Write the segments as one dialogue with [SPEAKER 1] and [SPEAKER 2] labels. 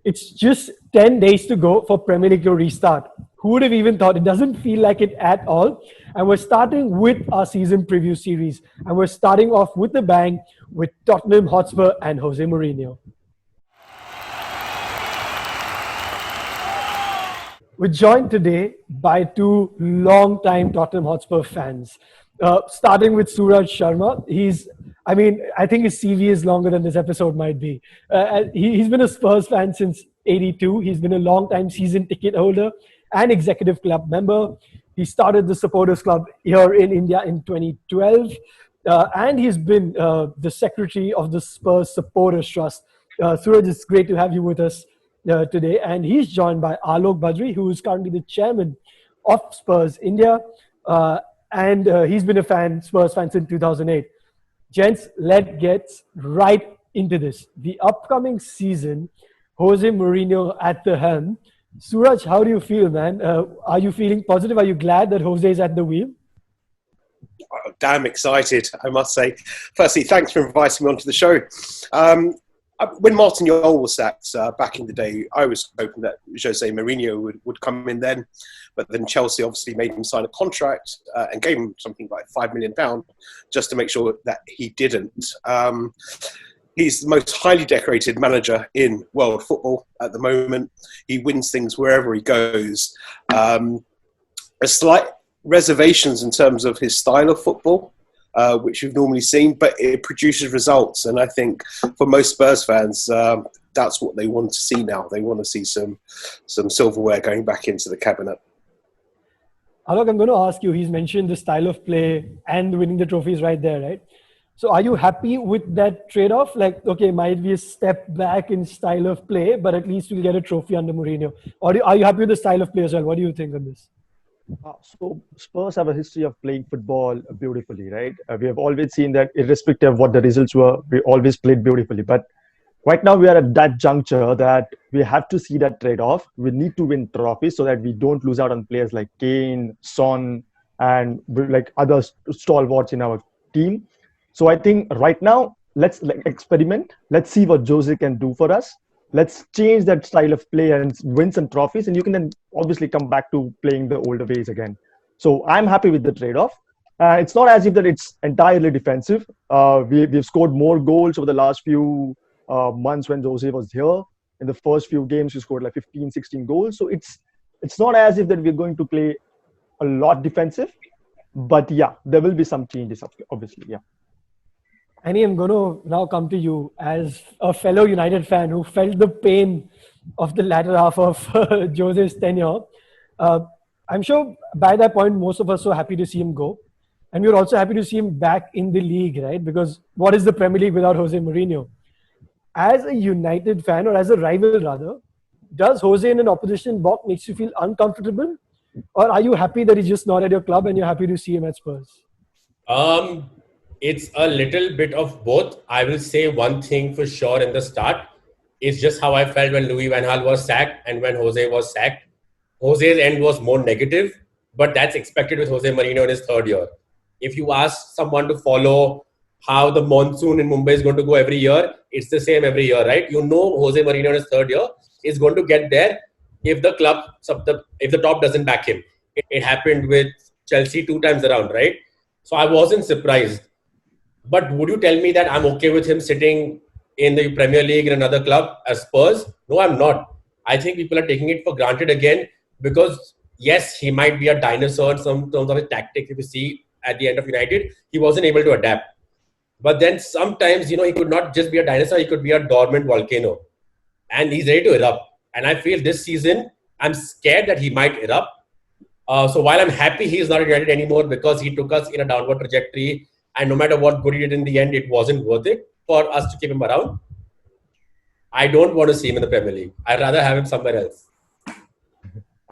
[SPEAKER 1] It's just 10 days to go for Premier League to restart. Who would have even thought? It doesn't feel like it at all. And we're starting with our season preview series. And we're starting off with a bang with Tottenham Hotspur and Jose Mourinho. We're joined today by two long-time Tottenham Hotspur fans. Starting with Suraj Sharma. I think his CV is longer than this episode might be. He's been a Spurs fan since '82. He's been a long-time season ticket holder and executive club member. He started the Supporters Club here in India in 2012. And he's been the secretary of the Spurs Supporters Trust. Suraj, it's great to have you with us today. And he's joined by Alok Badri, who is currently the chairman of Spurs India. And he's been a Spurs fan since 2008. Gents, let's get right into this. The upcoming season, Jose Mourinho at the helm. Suraj, how do you feel, man? Are you feeling positive? Are you glad that Jose is at the wheel?
[SPEAKER 2] Damn excited, I must say. Firstly, thanks for inviting me onto the show. When Martin Jol was sacked back in the day, I was hoping that Jose Mourinho would come in then. But then Chelsea obviously made him sign a contract and gave him something like £5 million just to make sure that he didn't. He's the most highly decorated manager in world football at the moment. He wins things wherever he goes. A slight reservations in terms of his style of football, which you've normally seen, but it produces results. And I think for most Spurs fans, that's what they want to see now. They want to see some silverware going back into the cabinet.
[SPEAKER 1] Alok, I'm going to ask you, he's mentioned the style of play and winning the trophies right there, right? So are you happy with that trade-off? Like, okay, might be a step back in style of play, but at least we'll get a trophy under Mourinho. Or are you happy with the style of play as well? What do you think on this?
[SPEAKER 3] So Spurs have a history of playing football beautifully, right? We have always seen that irrespective of what the results were, we always played beautifully. But right now we are at that juncture that we have to see that trade-off. We need to win trophies so that we don't lose out on players like Kane, Son, and like other stalwarts in our team. So I think right now, let's experiment. Let's see what Jose can do for us. Let's change that style of play and win some trophies. And you can then obviously come back to playing the older ways again. So I'm happy with the trade-off. It's not as if that it's entirely defensive. We've scored more goals over the last few months when Jose was here. In the first few games, we scored like 15, 16 goals. So it's not as if that we're going to play a lot defensive. But yeah, there will be some changes, obviously, yeah.
[SPEAKER 1] Annie, I'm going to now come to you as a fellow United fan who felt the pain of the latter half of Jose's tenure. I'm sure by that point, most of us were happy to see him go. And we were also happy to see him back in the league, right? Because what is the Premier League without Jose Mourinho? As a United fan, or as a rival rather, does Jose in an opposition box makes you feel uncomfortable? Or are you happy that he's just not at your club and you're happy to see him at Spurs?
[SPEAKER 4] It's a little bit of both. I will say one thing for sure in the start. It's just how I felt when Louis van Gaal was sacked and when Jose was sacked. Jose's end was more negative, but that's expected with Jose Mourinho in his third year. If you ask someone to follow how the monsoon in Mumbai is going to go every year, it's the same every year, right? You know Jose Mourinho in his third year is going to get there if the top doesn't back him. It happened with Chelsea 2 times around, right? So I wasn't surprised. But would you tell me that I'm okay with him sitting in the Premier League in another club as Spurs? No, I'm not. I think people are taking it for granted again because, yes, he might be a dinosaur in some terms of his tactics. If you see at the end of United, he wasn't able to adapt. But then sometimes, he could not just be a dinosaur, he could be a dormant volcano. And he's ready to erupt. And I feel this season, I'm scared that he might erupt. So while I'm happy he's not at United anymore because he took us in a downward trajectory, and no matter what good he did in the end, it wasn't worth it for us to keep him around. I don't want to see him in the Premier League. I'd rather have him somewhere else.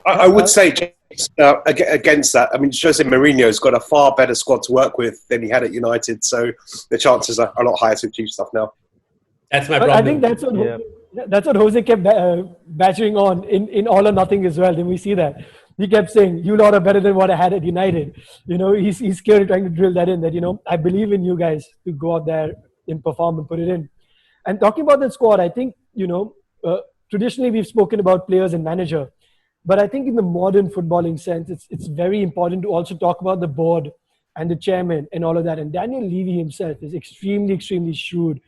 [SPEAKER 2] I would say against that, I mean, Jose Mourinho's got a far better squad to work with than he had at United, so the chances are a lot higher to achieve stuff now.
[SPEAKER 4] That's my problem.
[SPEAKER 1] I think that's what Jose kept badgering on in All or Nothing as well. Then we see that. He kept saying, you lot are better than what I had at United. He's clearly trying to drill that in, that, I believe in you guys to go out there and perform and put it in. And talking about the squad, I think, traditionally we've spoken about players and manager, but I think in the modern footballing sense, it's very important to also talk about the board and the chairman and all of that. And Daniel Levy himself is extremely, extremely shrewd,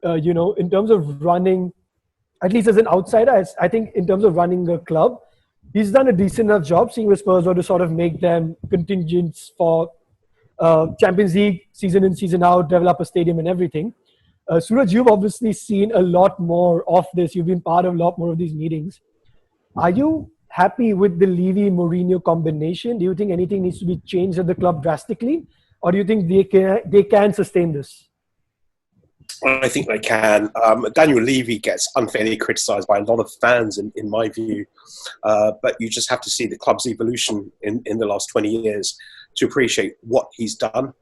[SPEAKER 1] in terms of running, at least as an outsider. I think in terms of running a club, he's done a decent enough job seeing the Spurs were to sort of make them contingents for Champions League season in, season out, develop a stadium and everything. Suraj, you've obviously seen a lot more of this. You've been part of a lot more of these meetings. Are you happy with the Levy-Mourinho combination? Do you think anything needs to be changed at the club drastically? Or do you think they can sustain this?
[SPEAKER 2] I think they can. Daniel Levy gets unfairly criticised by a lot of fans, in my view. But you just have to see the club's evolution in the last 20 years to appreciate what he's done.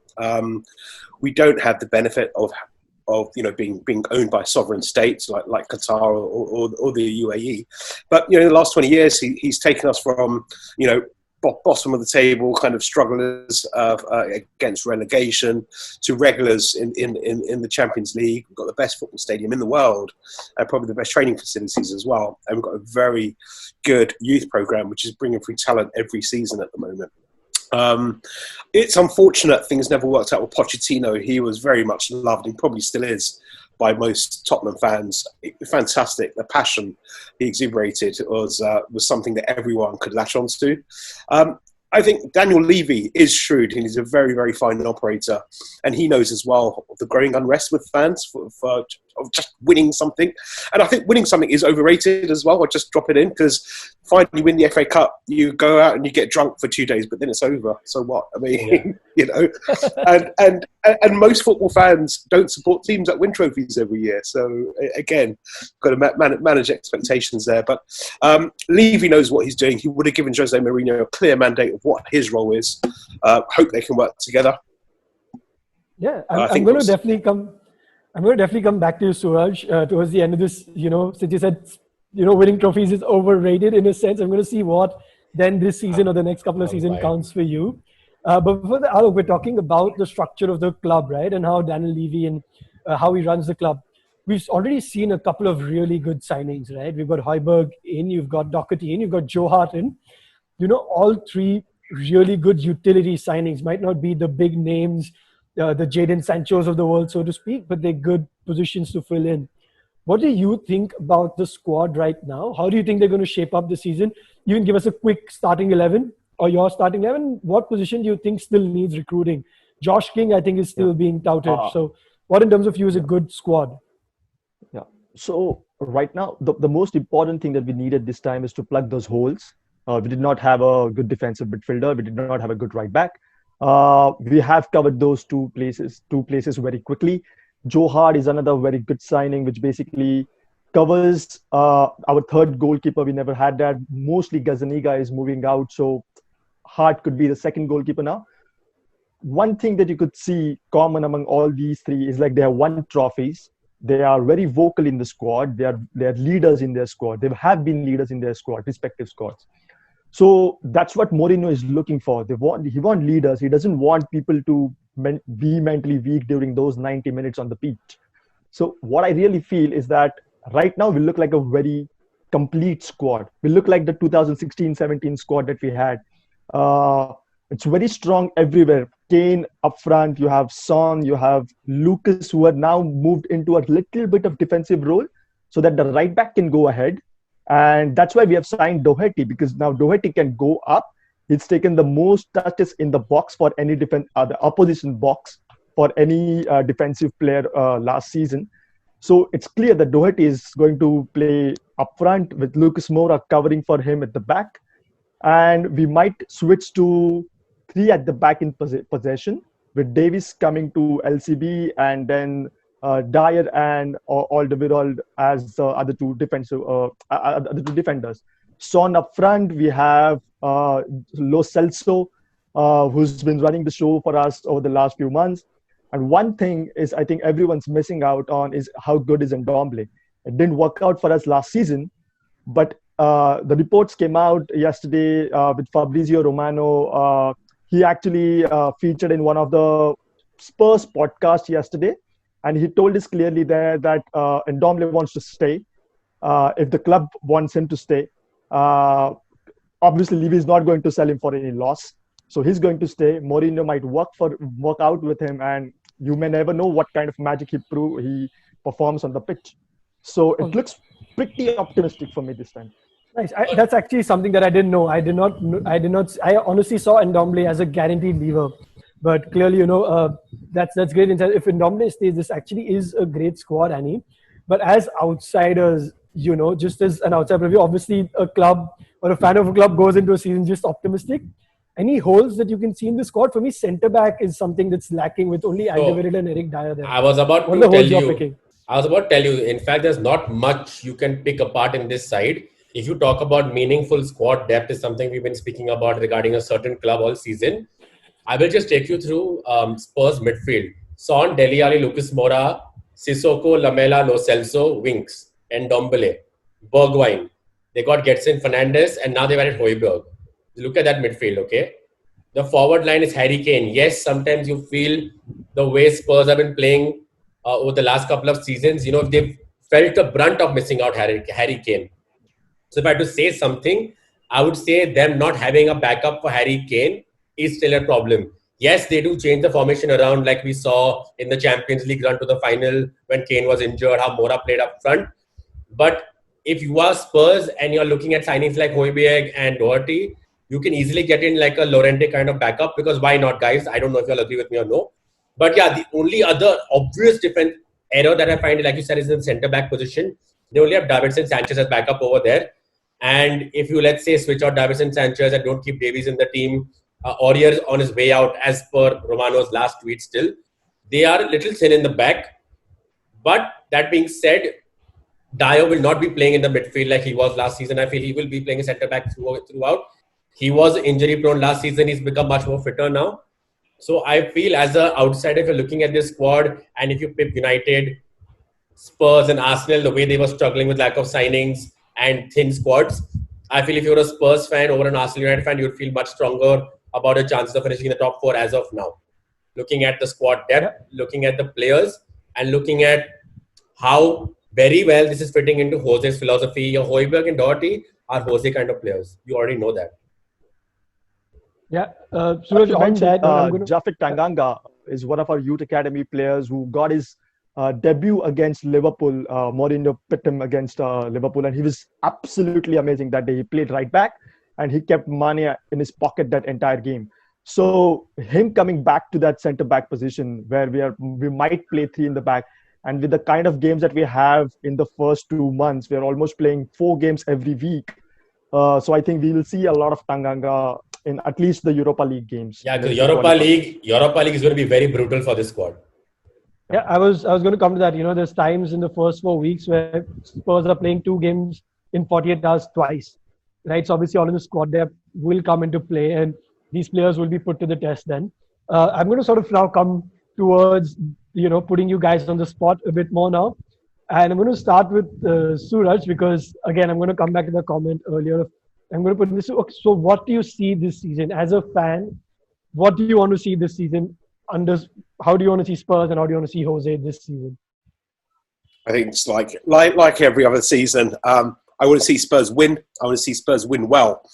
[SPEAKER 2] We don't have the benefit of being owned by sovereign states like Qatar or the UAE. But in the last 20 years, he's taken us from bottom of the table kind of strugglers against relegation to regulars in the Champions League. We've got the best football stadium in the world and probably the best training facilities as well. And we've got a very good youth program, which is bringing through talent every season at the moment. It's unfortunate things never worked out with Pochettino. He was very much loved and probably still is by most Tottenham fans. Fantastic. The passion he exuberated was something that everyone could latch onto. I think Daniel Levy is shrewd and he's a very, very fine operator. And he knows as well the growing unrest with fans for just winning something. And I think winning something is overrated as well. I'll just drop it in because fine, you win the FA Cup, you go out and you get drunk for 2 days, but then it's over. So what? I mean, and most football fans don't support teams that win trophies every year. So again, got to manage expectations there. But Levy knows what he's doing. He would have given Jose Mourinho a clear mandate of what his role is. Hope they can work together.
[SPEAKER 1] Yeah, I'm going to definitely come back to you, Suraj, towards the end of this. Since you said, winning trophies is overrated in a sense, I'm going to see what then this season or the next couple of seasons counts for you. But before that, Alok, we're talking about the structure of the club, right? And how Daniel Levy and how he runs the club. We've already seen a couple of really good signings, right? We've got Højbjerg in, you've got Doherty in, you've got Joe Hart in. All three really good utility signings. Might not be the big names, the Jadon Sanchos of the world, so to speak, but they're good positions to fill in. What do you think about the squad right now? How do you think they're going to shape up the season? You can give us a quick starting 11 or your starting 11. What position do you think still needs recruiting? Josh King, I think, is still being touted. So what in terms of you is a good squad?
[SPEAKER 3] Yeah. So right now, the most important thing that we needed this time is to plug those holes. We did not have a good defensive midfielder. We did not have a good right back. We have covered those two places very quickly. Joe Hart is another very good signing, which basically covers our third goalkeeper. We never had that. Mostly Gazaniga is moving out, so Hart could be the second goalkeeper now. One thing that you could see common among all these three is like they have won trophies. They are very vocal in the squad. They are leaders in their squad. They have been leaders in their squad, respective squads. So that's what Mourinho is looking for. He wants leaders. He doesn't want people to be mentally weak during those 90 minutes on the pitch. So what I really feel is that right now we look like a very complete squad. We look like the 2016-17 squad that we had. It's very strong everywhere. Kane up front, you have Son, you have Lucas, who are now moved into a little bit of defensive role so that the right back can go ahead. And that's why we have signed Doherty, because now Doherty can go up. He's taken the most touches in the box for any the opposition box for any defensive player last season. So it's clear that Doherty is going to play up front with Lucas Moura covering for him at the back. And we might switch to 3 at the back in possession, with Davis coming to LCB and then Dyer and Alderweireld as the other two defenders. Son up front, we have Lo Celso, who's been running the show for us over the last few months. And one thing is, I think everyone's missing out on is how good is Ndombele. It didn't work out for us last season, but the reports came out yesterday with Fabrizio Romano. He actually featured in one of the Spurs podcasts yesterday, and he told us clearly there that Ndombele wants to stay. if the club wants him to stay, obviously Levy is not going to sell him for any loss. So he's going to stay. Mourinho might work out with him, and you may never know what kind of magic he performs on the pitch. So it looks pretty optimistic for me this time.
[SPEAKER 1] Nice. That's actually something that I didn't know. I honestly saw Ndombele as a guaranteed leaver, but clearly, that's great insight. If Ndombele stays, this actually is a great squad, Annie. But as outsiders, just as an outsider review, obviously a club or a fan of a club goes into a season just optimistic. Any holes that you can see in the squad? For me, centre back is something that's lacking with only Alderweireld and Eric Dyer there.
[SPEAKER 4] I was about
[SPEAKER 1] What
[SPEAKER 4] to
[SPEAKER 1] are the
[SPEAKER 4] tell
[SPEAKER 1] holes you're
[SPEAKER 4] you.
[SPEAKER 1] picking?
[SPEAKER 4] I was about to tell you. In fact, there's not much you can pick apart in this side. If you talk about meaningful squad depth, is something we've been speaking about regarding a certain club all season. I will just take you through Spurs midfield. Son, Dele Alli, Lucas Moura, Sissoko, Lamela, Lo Celso, Winks, and Ndombele, Bergwijn. They got Gedson Fernandes, and now they've added Højbjerg. Look at that midfield, okay? The forward line is Harry Kane. Yes, sometimes you feel the way Spurs have been playing over the last couple of seasons, they've felt the brunt of missing out Harry Kane. So if I had to say something, I would say them not having a backup for Harry Kane is still a problem. Yes, they do change the formation around like we saw in the Champions League run to the final when Kane was injured, how Moura played up front. But if you are Spurs and you're looking at signings like Højbjerg and Doherty, you can easily get in like a Llorente kind of backup, because why not, guys? I don't know if you'll agree with me or no. But yeah, the only other obvious defense error that I find, like you said, is in the centre-back position. They only have Davinson Sanchez as backup over there. And if you, let's say, switch out Davinson Sanchez and don't keep Davies in the team, Aurier's on his way out as per Romano's last tweet still. They are a little thin in the back. But that being said, Dyer will not be playing in the midfield like he was last season. I feel he will be playing a centre-back throughout. He was injury-prone last season. He's become much more fitter now. So I feel as an outsider, if you're looking at this squad and if you pick United, Spurs and Arsenal, the way they were struggling with lack of signings and thin squads, I feel if you're a Spurs fan over an Arsenal United fan, you'd feel much stronger about your chances of finishing in the top four as of now. Looking at the squad depth, looking at the players, and looking at how very well this is fitting into Jose's philosophy. Your Højbjerg and Doherty are Jose kind of players. You already know that.
[SPEAKER 1] Yeah, Suraj, on that,
[SPEAKER 3] Japhet Tanganga is one of our youth academy players who got his debut against Liverpool. Mourinho pit him against Liverpool, and he was absolutely amazing that day. He played right back, and he kept Mane in his pocket that entire game. So him coming back to that centre back position where we might play three in the back, and with the kind of games that we have in the first 2 months, we're almost playing 4 games every week. So I think we will see a lot of Tanganga in at least the Europa League games.
[SPEAKER 4] Yeah, because Europa League is going to be very brutal for this squad.
[SPEAKER 1] Yeah, I was going to come to that. There's times in the first 4 weeks where Spurs are playing 2 games in 48 hours twice, right? So obviously all of the squad depth will come into play, and these players will be put to the test then. I'm going to sort of now come towards, putting you guys on the spot a bit more now. And I'm going to start with Suraj, because again, I'm going to come back to the comment earlier. I'm going to put this. Okay, so what do you see this season as a fan? What do you want to see this season? How do you want to see Spurs, and how do you want to see Jose this season?
[SPEAKER 2] I think it's like every other season. I want to see Spurs win. I want to see Spurs win well.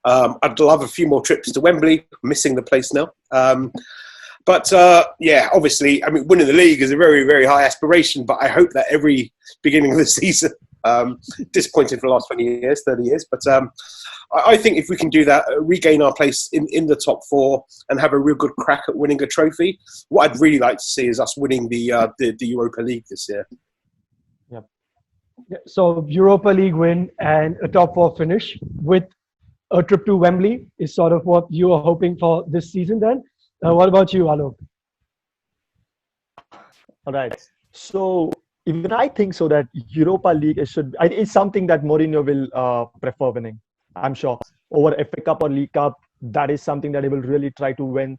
[SPEAKER 2] I'd love a few more trips to Wembley. Missing the place now. But obviously, winning the league is a very, very high aspiration. But I hope that every beginning of the season, disappointed for the last 20 years, 30 years. But I think if we can do that, regain our place in the top 4 and have a real good crack at winning a trophy, what I'd really like to see is us winning the Europa League this year.
[SPEAKER 1] Yeah. So Europa League win and a top 4 finish with a trip to Wembley is sort of what you are hoping for this season then. What about you, Alok?
[SPEAKER 3] All right. So even I think so that Europa League is something that Mourinho will prefer winning. I'm sure over FA Cup or League Cup, that is something that he will really try to win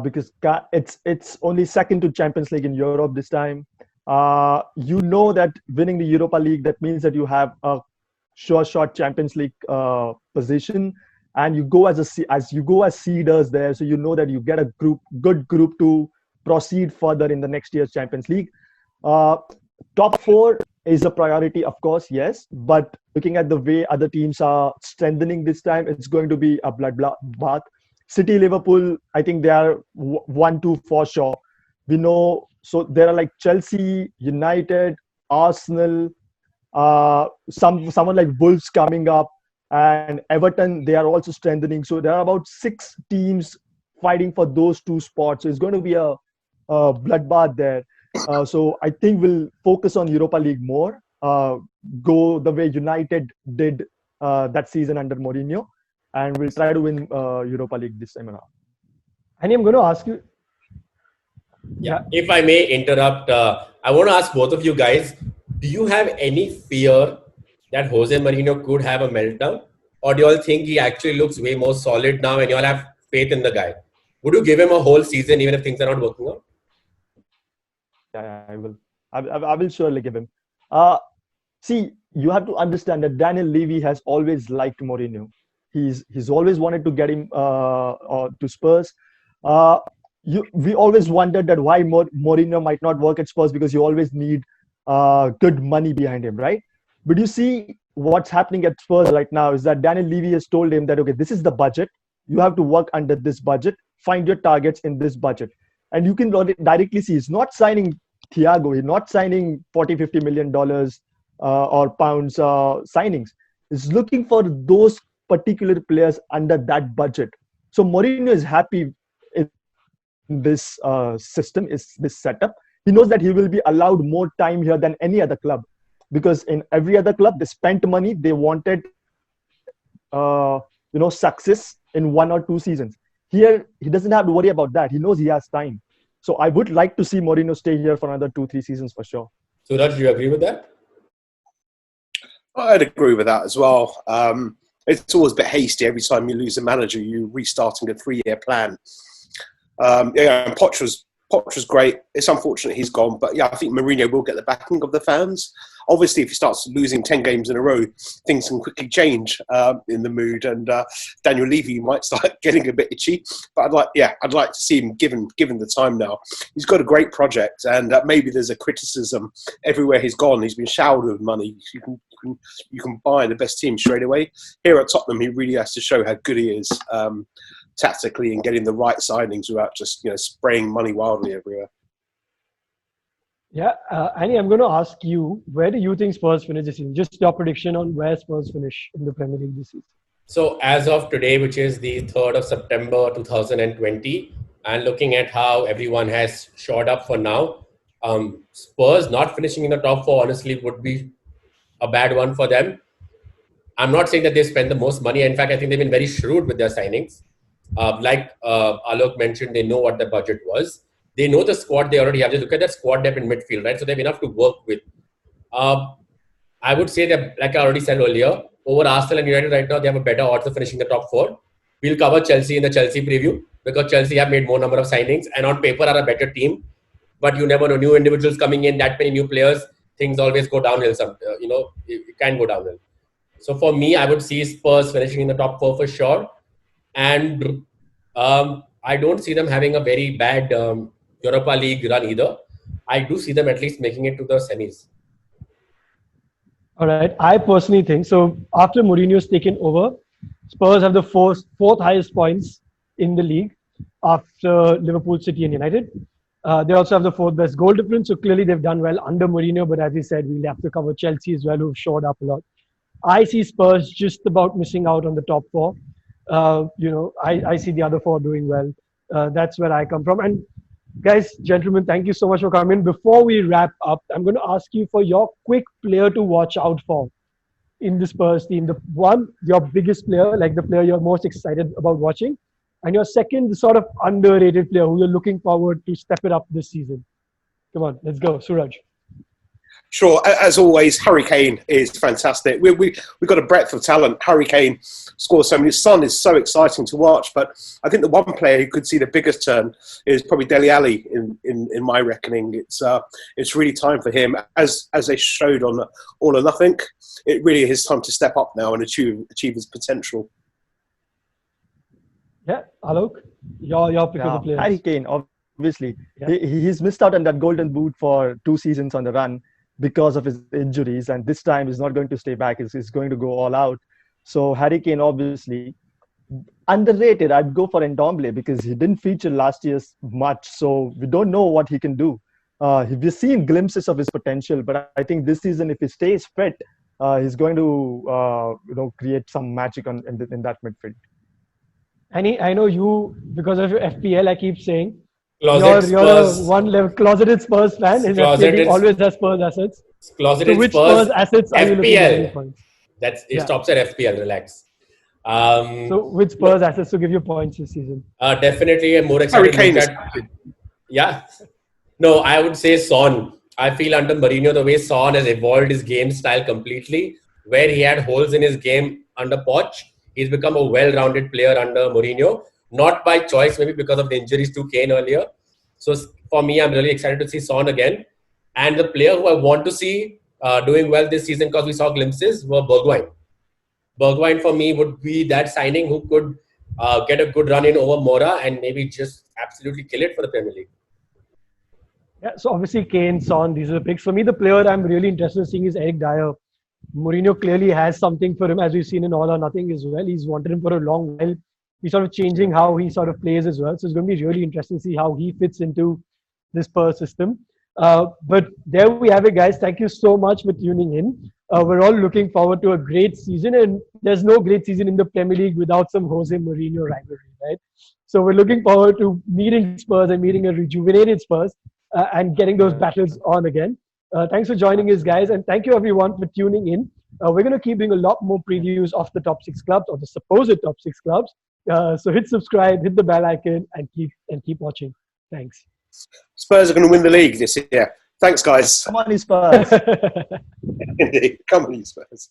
[SPEAKER 3] because it's only second to Champions League in Europe this time. That winning the Europa League, that means that you have a short Champions League position, and you go as seeders there, so that you get a good group to proceed further in the next year's Champions League. Top 4, is a priority, of course, yes. But looking at the way other teams are strengthening this time, it's going to be a bloodbath. City, Liverpool, I think they are 1-2 for sure. We know, so there are like Chelsea, United, Arsenal, someone like Wolves coming up, and Everton, they are also strengthening. So there are about 6 teams fighting for those 2 spots. So it's going to be a bloodbath there. So I think we'll focus on Europa League more, go the way United did that season under Mourinho, and we'll try to win Europa League this time around.
[SPEAKER 1] And I'm going to ask you.
[SPEAKER 4] Yeah. If I may interrupt, I want to ask both of you guys, do you have any fear that Jose Mourinho could have a meltdown? Or do you all think he actually looks way more solid now and you all have faith in the guy? Would you give him a whole season even if things are not working out?
[SPEAKER 3] Yeah, I will. I will surely give him. See, you have to understand that Daniel Levy has always liked Mourinho. He's always wanted to get him to Spurs. We always wondered that why Mourinho might not work at Spurs, because you always need good money behind him, right? But you see what's happening at Spurs right now is that Daniel Levy has told him that, okay, this is the budget. You have to work under this budget. Find your targets in this budget. And you can directly see he's not signing Thiago. He's not signing $40-50 million or pounds signings. He's looking for those particular players under that budget. So Mourinho is happy in this system, is this setup. He knows that he will be allowed more time here than any other club, because in every other club they spent money, they wanted success in 1 or 2 seasons. Here he doesn't have to worry about that. He knows he has time. So I would like to see Mourinho stay here for another 2-3 seasons for sure.
[SPEAKER 4] Suraj, do you agree with that?
[SPEAKER 2] I'd agree with that as well. It's always a bit hasty every time you lose a manager. You're restarting a 3-year plan. And Poch was great. It's unfortunate he's gone, but yeah, I think Mourinho will get the backing of the fans. Obviously, if he starts losing 10 games in a row, things can quickly change in the mood, and Daniel Levy might start getting a bit itchy. But I'd like to see him given the time now. He's got a great project, and maybe there's a criticism everywhere he's gone. He's been showered with money. You can buy the best team straight away. Here at Tottenham, he really has to show how good he is tactically and getting the right signings without just spraying money wildly everywhere.
[SPEAKER 1] Yeah, Annie, I'm going to ask you, where do you think Spurs finish this season? Just your prediction on where Spurs finish in the Premier League this season.
[SPEAKER 4] So as of today, which is the 3rd of September 2020, and looking at how everyone has shored up for now, Spurs not finishing in the top 4 honestly would be a bad one for them. I'm not saying that they spend the most money. In fact, I think they've been very shrewd with their signings. Like Alok mentioned, they know what the budget was. They know the squad they already have. Just look at that squad depth in midfield, right? So they have enough to work with. I would say that, like I already said earlier, over Arsenal and United right now, they have a better odds of finishing the top 4. We'll cover Chelsea in the Chelsea preview, because Chelsea have made more number of signings and on paper are a better team. But you never know, new individuals coming in, that many new players, things always go downhill. It can go downhill. So for me, I would see Spurs finishing in the top 4 for sure. And I don't see them having a very bad Europa League run either. I do see them at least making it to the semis.
[SPEAKER 1] All right. I personally think, so after Mourinho's taken over, Spurs have the fourth highest points in the league after Liverpool, City and United. They also have the 4th best goal difference. So clearly they've done well under Mourinho. But as we said, we'll have to cover Chelsea as well, who've shored up a lot. I see Spurs just about missing out on the top 4. I see the other 4 doing well. That's where I come from. And guys, gentlemen, thank you so much for coming. Before we wrap up, I'm going to ask you for your quick player to watch out for in the Spurs team. The one, your biggest player, like the player you're most excited about watching. And your second, the sort of underrated player who you're looking forward to step it up this season. Come on, let's go. Suraj.
[SPEAKER 2] Sure. As always, Harry Kane is fantastic. We've got a breadth of talent. Harry Kane scores so many. His son is so exciting to watch. But I think the one player who could see the biggest turn is probably Dele Alli in my reckoning. It's really time for him. As they showed on All or Nothing, it really is time to step up now and achieve his potential.
[SPEAKER 1] Yeah, Alok, your pick of the players.
[SPEAKER 3] Harry Kane, obviously. Yeah. He's missed out on that golden boot for 2 seasons on the run. because of his injuries, and this time he's not going to stay back. He's going to go all out. So Harry Kane, obviously, underrated. I'd go for Ndombele because he didn't feature last year's much, so we don't know what he can do. We've seen glimpses of his potential, but I think this season, if he stays fit, he's going to create some magic in that midfield.
[SPEAKER 1] And I know you, because of your FPL, I keep saying,
[SPEAKER 4] Closet
[SPEAKER 1] you're a
[SPEAKER 4] Spurs.
[SPEAKER 1] one-level closeted Spurs fan. His FPL
[SPEAKER 4] Closeted,
[SPEAKER 1] team always has Spurs assets.
[SPEAKER 4] closeted
[SPEAKER 1] So which
[SPEAKER 4] Spurs.
[SPEAKER 1] Spurs assets are you looking to give you
[SPEAKER 4] FPL.
[SPEAKER 1] points?
[SPEAKER 4] That's it.
[SPEAKER 1] Yeah.
[SPEAKER 4] Stops at FPL. Relax.
[SPEAKER 1] So which Spurs assets to give you points this season?
[SPEAKER 4] Definitely, I'm more
[SPEAKER 2] Harry
[SPEAKER 4] excited to
[SPEAKER 2] Kane
[SPEAKER 4] look
[SPEAKER 2] is
[SPEAKER 4] at.
[SPEAKER 2] captain.
[SPEAKER 4] Yeah. No, I would say Son. I feel under Mourinho, the way Son has evolved his game style completely, where he had holes in his game under Poch, he's become a well-rounded player under Mourinho. Not by choice, maybe because of the injuries to Kane earlier. So for me, I'm really excited to see Son again. And the player who I want to see doing well this season, because we saw glimpses, were Bergwijn. Bergwijn for me would be that signing who could get a good run in over Mora and maybe just absolutely kill it for the Premier League.
[SPEAKER 1] Yeah, so obviously Kane, Son, these are the picks. For me, the player I'm really interested in seeing is Eric Dyer. Mourinho clearly has something for him, as we've seen in All or Nothing as well. He's wanted him for a long while. He's sort of changing how he sort of plays as well. So it's going to be really interesting to see how he fits into this Spurs system. But there we have it, guys. Thank you so much for tuning in. We're all looking forward to a great season, and there's no great season in the Premier League without some Jose Mourinho rivalry, right? So we're looking forward to meeting Spurs and meeting a rejuvenated Spurs and getting those battles on again. Thanks for joining us, guys, and thank you everyone for tuning in. We're going to keep doing a lot more previews of the top six clubs or the supposed top six clubs. So hit subscribe, hit the bell icon, and keep watching. Thanks.
[SPEAKER 2] Spurs are going to win the league this year. Thanks, guys.
[SPEAKER 3] Come on, Spurs.
[SPEAKER 2] Indeed. Come on, you Spurs.